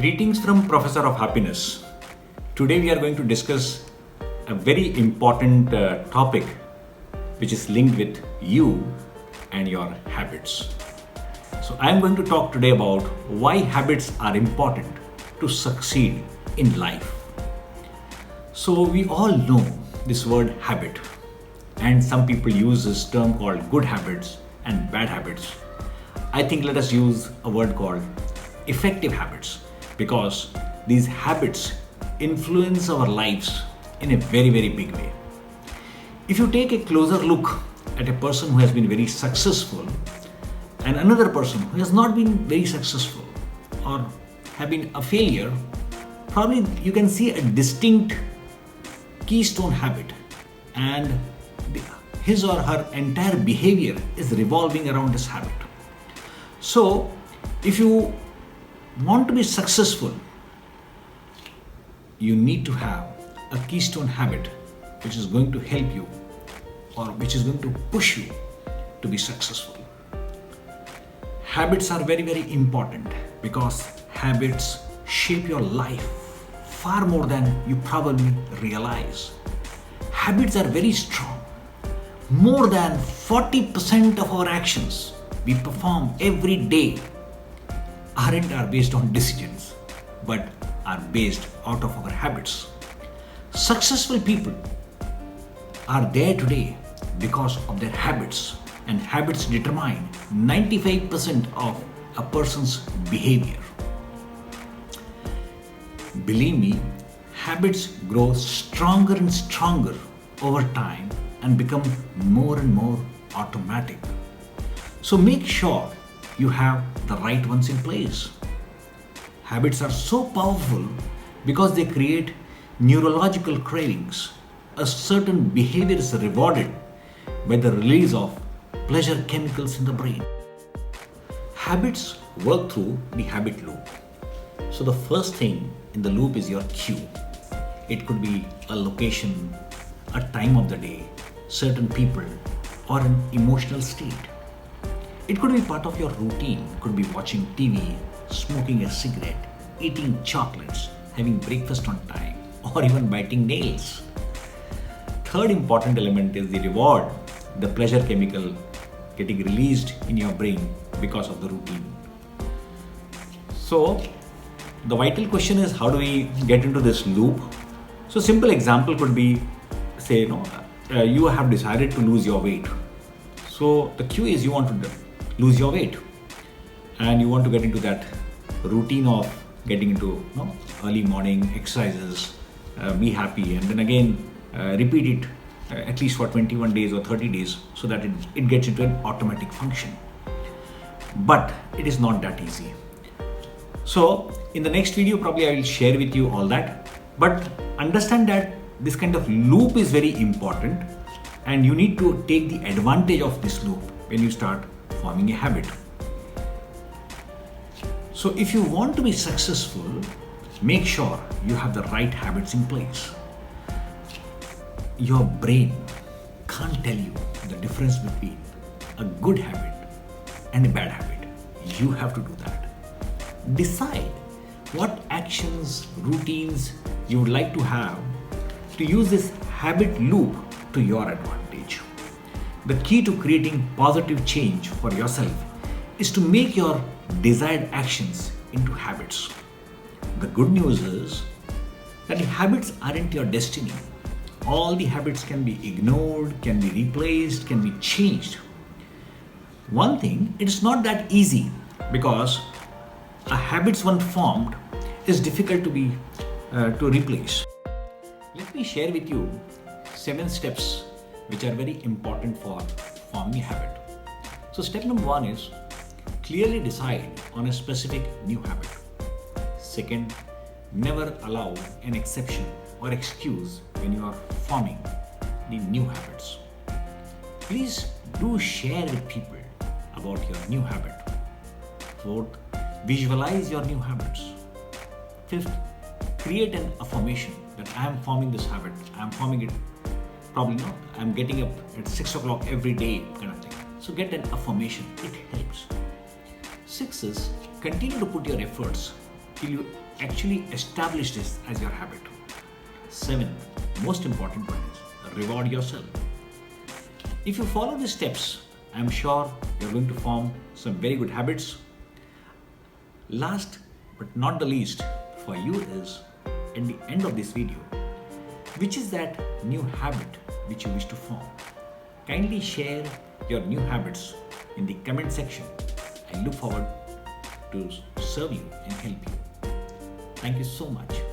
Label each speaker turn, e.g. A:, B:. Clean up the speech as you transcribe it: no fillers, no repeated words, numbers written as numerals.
A: Greetings from Professor of Happiness. Today we are going to discuss a very important topic which is linked with you and your habits. So I am going to talk today about why habits are important to succeed in life. So we all know this word habit, and some people use this term called good habits and bad habits. I think let us use a word called effective habits, because these habits influence our lives in a very, very big way. If you take a closer look at a person who has been very successful and another person who has not been very successful or have been a failure, probably you can see a distinct keystone habit, and his or her entire behavior is revolving around this habit. So, if you want to be successful, you need to have a keystone habit which is going to help you or which is going to push you to be successful. Habits are very, very important because habits shape your life far more than you probably realize. Habits are very strong. More than 40% of our actions we perform every day aren't based on decisions, but are based out of our habits. Successful people are there today because of their habits, and habits determine 95% of a person's behavior. Believe me, habits grow stronger and stronger over time and become more and more automatic. So make sure you have the right ones in place. Habits are so powerful because they create neurological cravings. A certain behavior is rewarded by the release of pleasure chemicals in the brain. Habits work through the habit loop. So the first thing in the loop is your cue. It could be a location, a time of the day, certain people, or an emotional state. It could be part of your routine. It could be watching TV, smoking a cigarette, eating chocolates, having breakfast on time, or even biting nails. Third important element is the reward, the pleasure chemical getting released in your brain because of the routine. So, the vital question is, how do we get into this loop? So, simple example could be, say, you have decided to lose your weight. So, the cue is you want to lose your weight, and you want to get into that routine of getting into early morning exercises, be happy, and then again repeat it at least for 21 days or 30 days so that it gets into an automatic function. But it is not that easy. So in the next video probably I will share with you all that, but understand that this kind of loop is very important, and you need to take the advantage of this loop when you start forming a habit. So if you want to be successful, make sure you have the right habits in place. Your brain can't tell you the difference between a good habit and a bad habit. You have to do that. Decide what actions, routines you would like to have to use this habit loop to your advantage. The key to creating positive change for yourself is to make your desired actions into habits. The good news is that the habits aren't your destiny. All the habits can be ignored, can be replaced, can be changed. One thing, it is not that easy because a habits once formed is difficult to replace. Let me share with you 7 steps which are very important for forming a habit. So step number 1 is clearly decide on a specific new habit. Second, never allow an exception or excuse when you are forming the new habits. Please do share with people about your new habit. Fourth, visualize your new habits. Fifth, create an affirmation that I am forming this habit. I am forming it, probably not. I am getting up at 6 o'clock every day kind of thing. So get an affirmation. It helps. 6 is continue to put your efforts till you actually establish this as your habit. Seventh, most important one is reward yourself. If you follow these steps, I'm sure you're going to form some very good habits. Last but not the least for you is at the end of this video, which is that new habit which you wish to form. Kindly share your new habits in the comment section. I look forward to serve you and help you. Thank you so much.